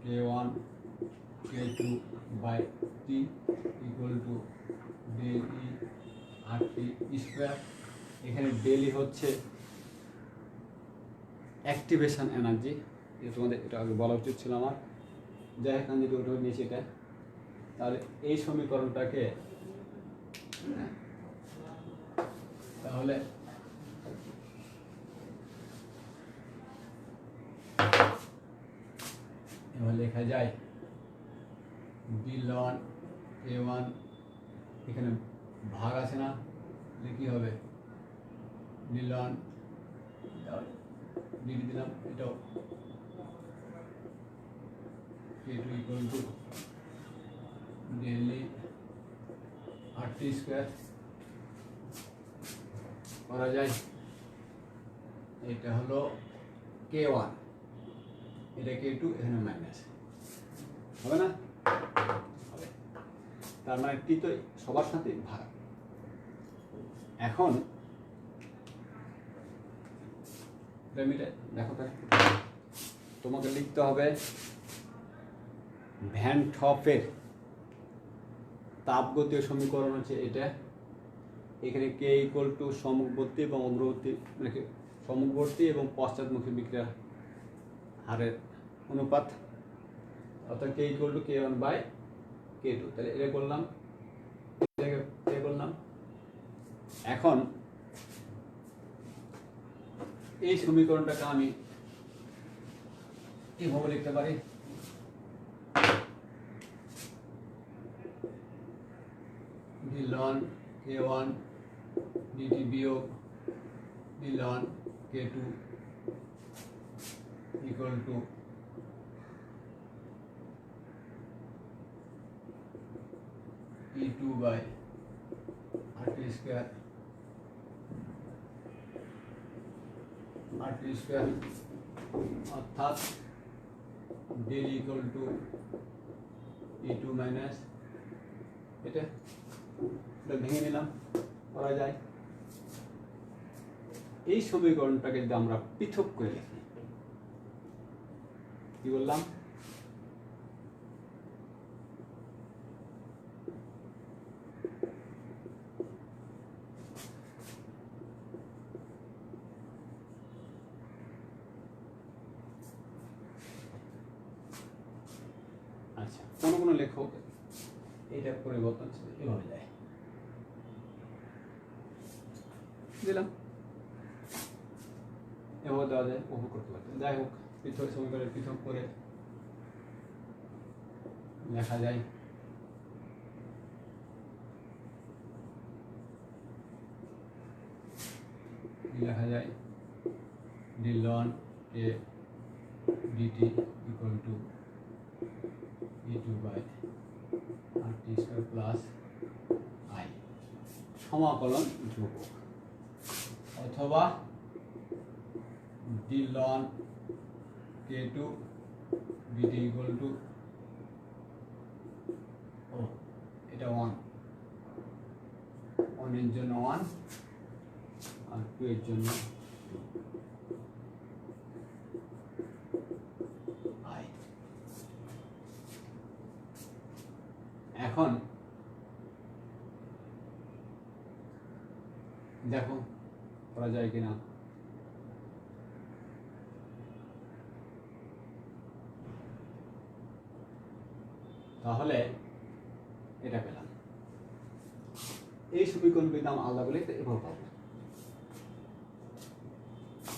K one K two by T equal to del E R T square. এখানে ডেলি হচ্ছে অ্যাক্টিভেশন এনার্জি, তোমাদের এটা আগে বলা উচিত ছিল আমার, যাই হোক আমি যদি ওটা নিয়েছি এটা। তাহলে এই সমীকরণটাকে তাহলে এবার লেখা যায় ডি লন এ ওয়ান, এখানে ভাগ আছে না, কি হবে ডি লন ডিডি দিলাম, এটাও কে টু ইকুয়াল টু ডেলি আর টি স্কোয়ার করা যায়। এটা হলো কে ওয়ান, এটা কে টু, এখানে মাইনাস হবে না? হবে। তার মানে টি তো সবার সাথে ভাগ। এখন দেখো, তোমাকে লিখতে হবে ভ্যান ট্রপের তাপগতীয় সমীকরণ হচ্ছে এটা। এখানে কে ইকুয়াল টু সম্মুখবর্তী এবং অগ্রবর্তী, মানে সম্মুখবর্তী এবং পশ্চাৎমুখী বিক্রিয়া হারের অনুপাত, অর্থাৎ k equal to k one by k two. তাহলে এটা করলাম, এটা করলাম। এখন এই সমীকরণটাকে আমি কিভাবে লিখতে পারি? ডি লন কে ওয়ান ডিটি বিয়োগ d ln k two equal to e two by r T square, r T square, অর্থাৎ del equal to e two minus এটা ভেঙে নিলাম, করা যায়। এই সমীকরণটাকে যদি আমরা পৃথক করে লিখি, কি বললাম? আচ্ছা, কোনো লেখক এটা পরিবর্তন এভাবে যায়, দিলাম, এভাবে দেওয়া যায়, উপভোগ করতে পারতেন। যাই হোক, পৃথক সমীকরণ পৃথক করে লেখা যায় D ln K dt equal to e two by r T square plus I সমাকলন ধ্রুবক, অথবা d ln k two dt equal to, ও এটা ওয়ান, ওয়ানের জন্য ওয়ান আর টু এর জন্য আই। এখন দেখো করা যায় কিনা। তাহলে এটা পেলাম। এই সমীকরণ পেলাম আলাদা বলে এভাবে পাবো।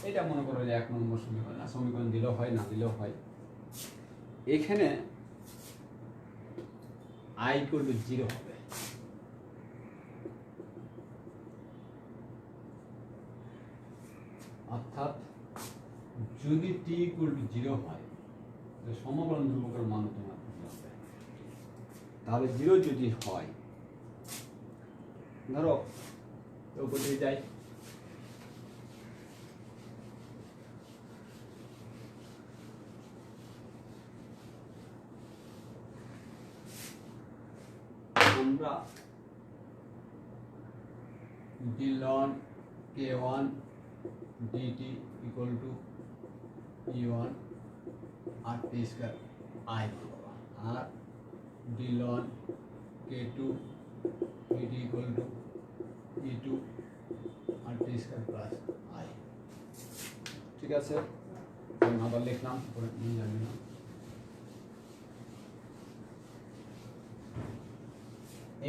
এটা মনে করো যে 1 নম্বর সমীকরণ, সমীকরণ দিলেও হয়, না দিলেও হয়। এখানে i = 0 হবে, অর্থাৎ যদি t = 0 হয় তাহলে সমকলন ধ্রুবকের মান তোমার হবে। তাহলে 0 যদি হয়, ধরো উপর দিকে যাই, আমরা d ln k1 dt = e1 RT square i আর d ln k2 dt = e2 RT square plus i। ঠিক আছে, আমি আবার লিখলাম, পরে নিয়ে যাবেন না।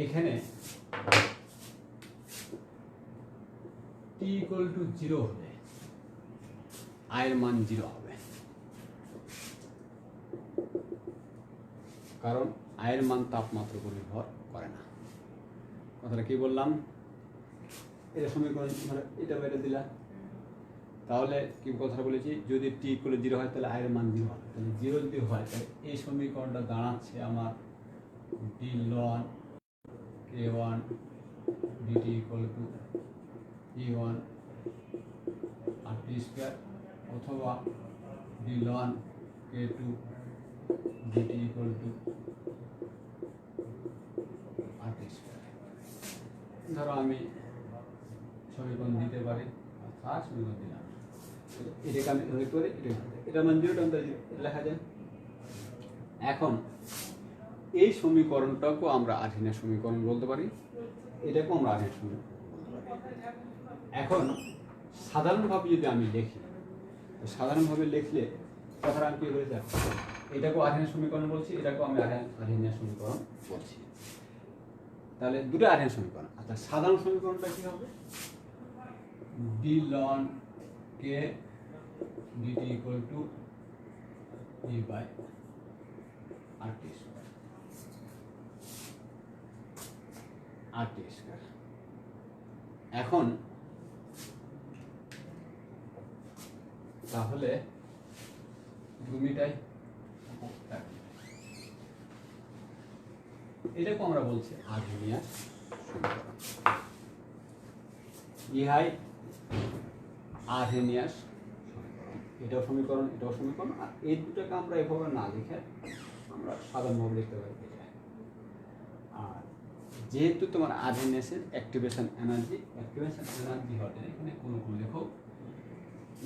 এখানে t = 0 হলে i এর মান 0 হবে, কারণ i এর মান তাপমাত্রার উপর নির্ভর করে না। কথাটা কি বললাম? এটা সমীকরণ, এটা বাইরে দিলা, তাহলে কি কথাটা বলেছি, যদি t = 0 হয় তাহলে i এর মান 0 হবে। তাহলে 0 যদি হয় তাহলে এই সমীকরণটা দাঁড়াচ্ছে আমার d ln k1 dt = e1 RT square অথবা d ln k2 dt = RT square. ধরো আমি সমীকরণ দিতে পারি, অর্থাৎ সমীকরণ দিলাম, এটাকে আমি ধরে করে এটা মান 0 লেখা যায়। এখন এই সমীকরণটাকেও আমরা আধীনের সমীকরণ বলতে পারি, এটাকেও আমরা আধীনের সমীকরণ বলতে পারি। এখন সাধারণভাবে যদি আমি লিখি, সাধারণভাবে লিখলে কথাটা আমি কি বলেছি, এটাকেও আধীনের সমীকরণ বলছি, এটাকেও আমি আধীনের সমীকরণ বলছি। তাহলে দুটো আধীন সমীকরণ। আচ্ছা, সাধারণ সমীকরণটা কি হবে? d ln k dt = e/RT square, RT square. এখন তাহলে ভূমিটাই এটাকে আমরা বলছি আর্হেনিয়াস সমীকরণ। ইহাই আর্হেনিয়াস সমীকরণ, এটাও সমীকরণ, এটাও সমীকরণ। আর এই দুটাকে আমরা এভাবে না লিখে আমরা সাধারণভাবে লিখতে পারি। আর যেহেতু তোমার আর্হেনিয়াসের অ্যাক্টিভেশন এনার্জি হতে এখানে কোনো লেখো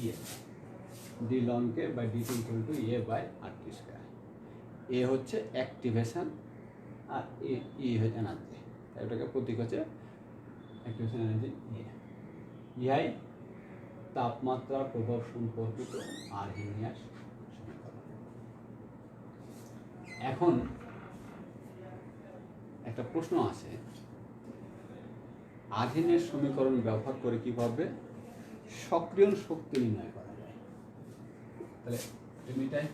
ইয়ে d ln k / dt = a/RT square. এ হচ্ছে অ্যাক্টিভেশন আর ই হচ্ছে এনার্জি, তাই ওটাকে প্রতীক হচ্ছে অ্যাক্টিভেশন এনার্জি। ইহাই তাপমাত্রা প্রভাব সম্পর্কিত আর্হেনিয়াস সমীকরণ। এখন একটা প্রশ্ন আছে, আর্হেনিয়াস সমীকরণ ব্যবহার করে কিভাবে সক্রিয়ণ শক্তি নির্ণয় করা যায়? তাহলে এটাই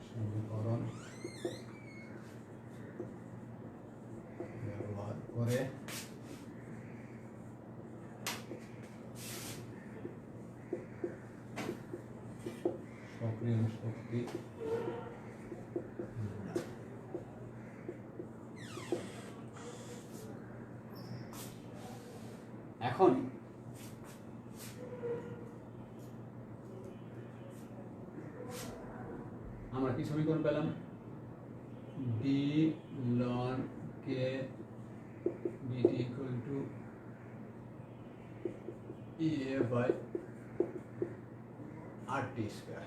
সমীকরণ ব্যবহার করে সক্রিয় শক্তি। এখন আমরা কি সমীকরণ পেলাম? d ln k dt = a/RT square.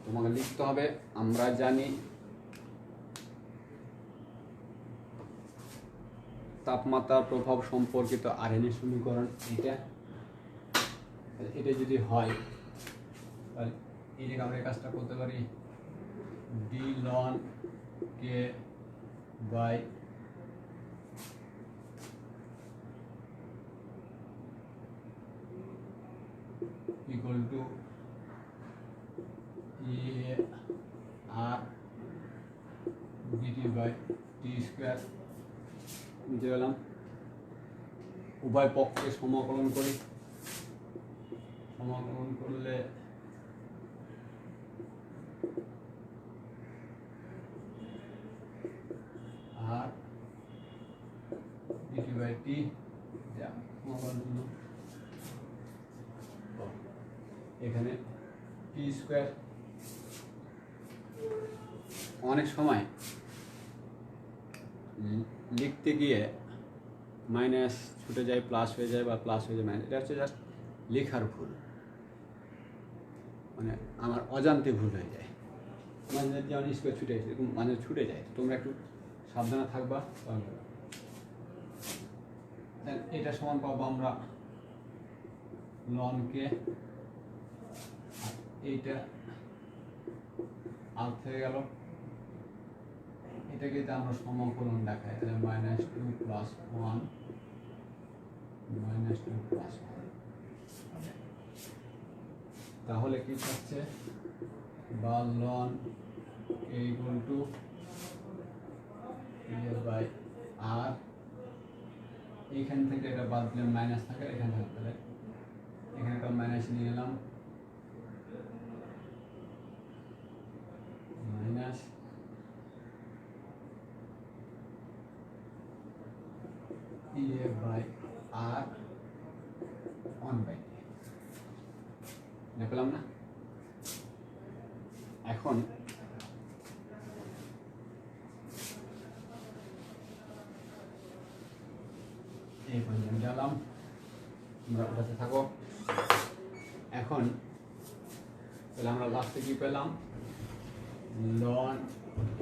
তোমাকে লিখতে হবে, আমরা জানি তাপমাত্রার প্রভাব সম্পর্কিত আরএনএ সমীকরণ এটা যদি হয় তাহলে এই জায়গায় আমরা এই কাজটা করতে পারি D ln K by equal to A R DT by T square নিতে গেলাম। উভয় পক্ষে সমাকলন করি, সমাকলন করলে আর ডিটি বাই টি সমাকলন জন্য এখানে টি স্কোয়ার। অনেক সময় লিখতে গিয়ে মাইনাস ছুটে যায়, প্লাস হয়ে যায় বা প্লাস হয়ে যায় মাইনাস, এটা হচ্ছে জাস্ট লেখার ভুল, মানে আমার অজান্তে ভুল হয়ে যায়। মানে যেমন স্কোয়ার ছুটে গেছে এরকম মানে ছুটে যায়, তোমরা একটু সাবধানে থাকবা। এটা সমান পাবো আমরা লনকে, এইটা আর থেকে গেল, এটাকে আমরা সমাকলন দেখাই তাহলে -2 + 1 -2 + 1, তাহলে কি থাকছে বা লন a = a/r, এইখান থেকে এটা বাদ দিলে মাইনাস থাকে, এখানে থাকবে তাহলে এখানে একটা মাইনাস নিয়ে নিলাম, মাইনাস a/r 1/t দেখলাম না। এখন এই পর্যন্ত গেলাম, আমরা ওটাতে থাকো। এখন তাহলে আমরা লাস্টে কি পেলাম, লন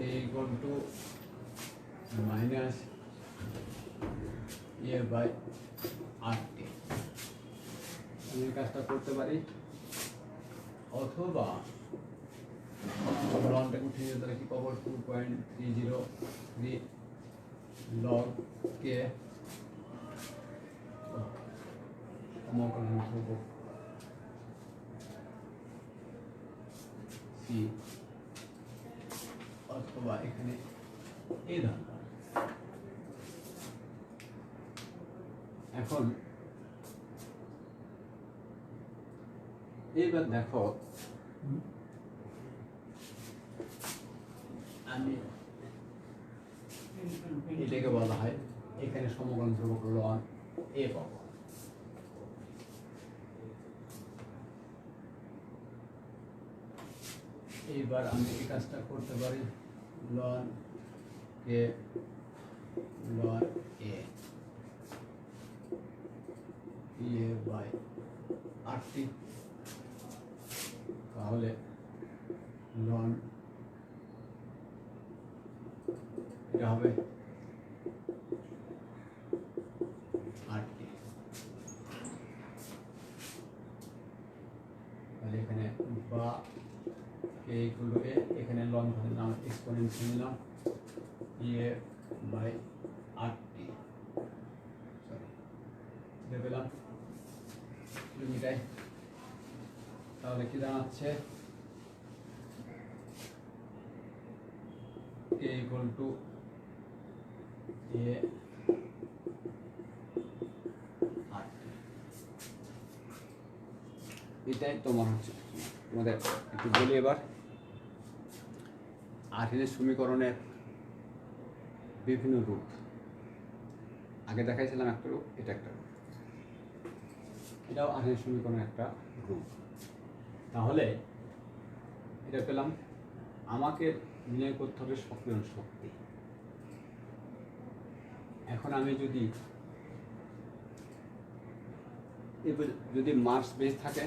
a = -a/RT। আমি কাজটা করতে পারি, অথবা লনটাকে উঠিয়ে দিতে তাহলে কি পাবো 2.303 log k সমাকলন করব c, অথবা এখানে এই ধারণা। এখন এইবার দেখো আমি এটাকে বলা হয় এখানে সমকলন ধ্রুবক লন a পাবো। এইবার আমি এই কাজটা করতে পারি loan K loan a a/RT, তাহলে লন এটা হবে RT, তাহলে এখানে বা k = a, এখানে লন ধরলাম এক্সপোনেন্ট নিলাম a/RT, সরি পেলাম লিমিটাই। তাহলে কি দাঁড়াচ্ছে k = a/RT। এটাই তোমার হচ্ছে, তোমাদের একটু বলি এবার আরএনএ সমীকরণের বিভিন্ন রূপ। আগে দেখাইছিলাম একটা রূপ, এটা একটা রূপ, এটাও আরএনএ সমীকরণের একটা রূপ। তাহলে এটা পেলাম, আমাকে নির্ণয় করতে হবে সক্রিয়ণ শক্তি। এখন আমি যদি মাস বেস থাকে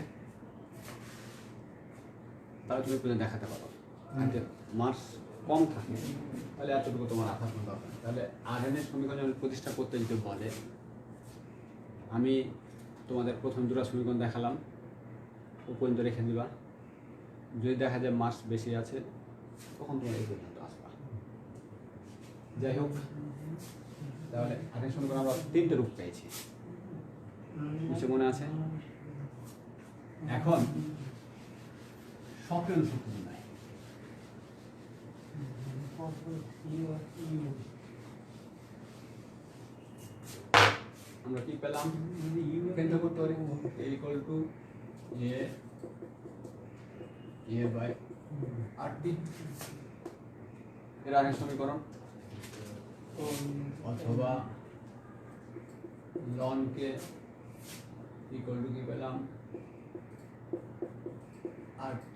তাহলে তুমি দেখাতে পারো, মাস কম থাকে তাহলে এতটুকু তোমার আঘাত কোনো দরকার নেই। তাহলে আরএনএ সমীকরণ যখন প্রতিষ্ঠা করতে যদি বলে, আমি তোমাদের প্রথম দুটো সমীকরণ দেখালাম, ও পর্যন্ত রেখে দিবা। যদি দেখা যায় মাস বেশি আছে তখন তোমার এই পর্যন্ত আসবা। যাই হোক, তাহলে আরেক সমীকরণ আমরা 3টে রূপ পেয়েছি, কিছু মনে আছে? এখন সক্রিয় শক্তি নাই, আমরা কি পেলাম? কেন্দ্র করতে পারি a equal to a by RT, এর আগের সমীকরণ। অথবা ln কে ইকুয়াল টু কি পেলাম? RT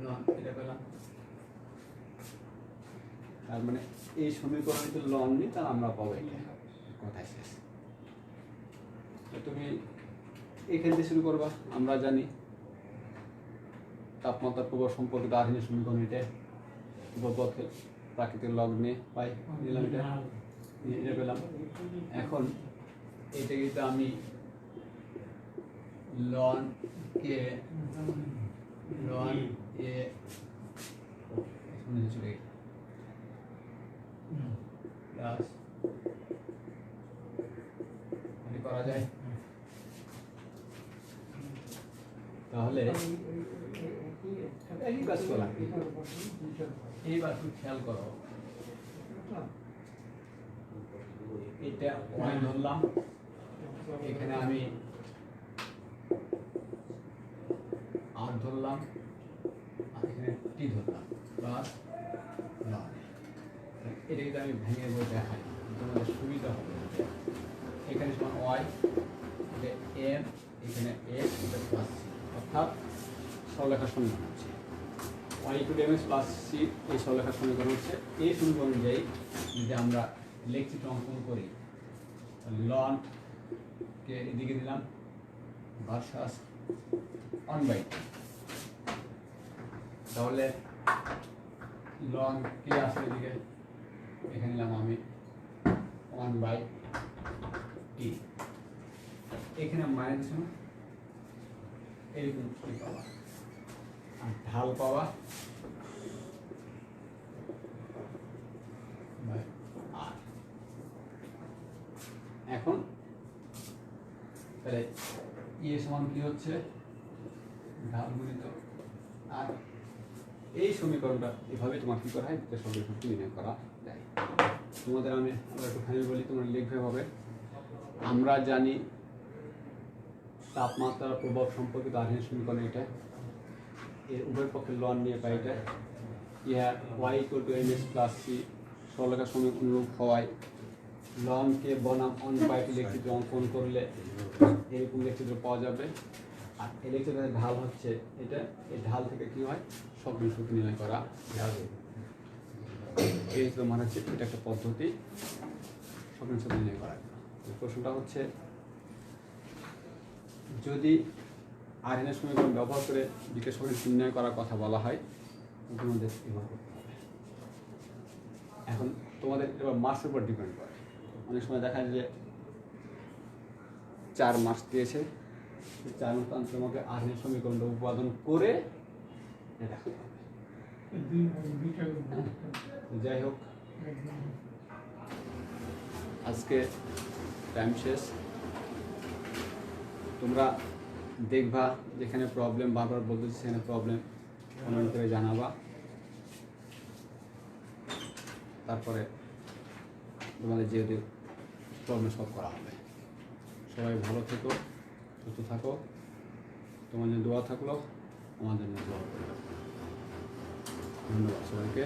ln, এটা পেলাম। তার মানে এই সমীকরণে তো লন নেই, তাহলে আমরা পাবো এটা, কথাই শেষ। তুমি এখান থেকে শুরু করবা। আমরা জানি তাপমাত্রার প্রভাব সম্পর্কিত আধুনিক সমীকরণ এটা, উপপথে প্রাকৃতিক লগ নিয়ে পাই, নিলাম এটা পেলাম। এখন এটা কিন্তু আমি লন কে লন এ চলে প্লাস করা যায়। তাহলে এই কাজ করা, এইবার তুমি খেয়াল করো, এটা ওয়াই ধরলাম, এখানে আমি আর ধরলাম, আর এখানে টি ধরলাম, প্লাস এটা কিন্তু আমি ভেঙে বই দেখাই, তোমাদের সুবিধা হবে। এখানে সমান ওয়াই, এটা এম, এখানে এক্স, এটা প্লাস সি, অর্থাৎ সরলরেখার সমীকরণ হচ্ছে Y to M X plus C. এই সরলরেখার সমীকরণ হচ্ছে এই সমীকরণ অনুযায়ী যদি আমরা লেখচিত্র অঙ্কন করি, লন কে এদিকে দিলাম ভার্সাস 1/2, তাহলে লন কে আসলে এদিকে এখানে নিলাম আমি 1/t, এখানে মাইনাস এইরকম পাওয়া, আর ঢাল পাওয়া আর। এখন তাহলে ইয়ে সমান কি হচ্ছে? ঢাল গুণিত আর। এই সমীকরণটা এভাবে তোমার কি করা হয়, সরলরেখাটি নির্ণয় করা যায়। তোমাদের আমি একটু ফাইনাল বলি, তোমরা লিখবে হবে। আমরা জানি তাপমাত্রার প্রভাব সম্পর্কিত আধুনিক সমীকরণ এটা, এর উভয় পক্ষে লন নিয়ে পাই এটা। ইহা Y equal to M X plus C সরলরেখার সমীকরণ অনুরূপ হওয়ায় লনকে বনাম 1/2 লেখচিত্র অঙ্কন করলে এরকম লেখচিত্র পাওয়া যাবে। আর এই লেখচিত্রের ঢাল হচ্ছে এটা, এই ঢাল থেকে কি হয়? সক্রিয় শক্তি নির্ণয় করা যাবে। এই মানে হচ্ছে এটা একটা পদ্ধতি সক্রিয় শক্তি নির্ণয় করার। প্রশ্নটা হচ্ছে, যদি আরএনএ সমীকরণ ব্যবহার করে বিক্রিয়া শক্তি নির্ণয় করার কথা বলা হয়, তোমাদের ব্যবহার করতে হবে। এখন তোমাদের এবার মাসের উপর ডিপেন্ড করে। অনেক সময় দেখা যায় যে 4 মাস দিয়েছে, 4 মাস তোমাকে আরএনএ সমীকরণটা উৎপাদন করে দেখাতে হবে। যাই হোক, আজকে টাইম শেষ। তোমরা দেখবা যেখানে প্রবলেম বারবার বলতেছি, সেখানে প্রবলেম কমেন্ট করে জানাবা, তারপরে তোমাদের যেহেতু প্রবলেম সলভ করা হবে। সবাই ভালো থেকো, সুস্থ থাকো, তোমার জন্য দোয়া থাকলো, আমার জন্য দোয়া করো। ধন্যবাদ সবাইকে।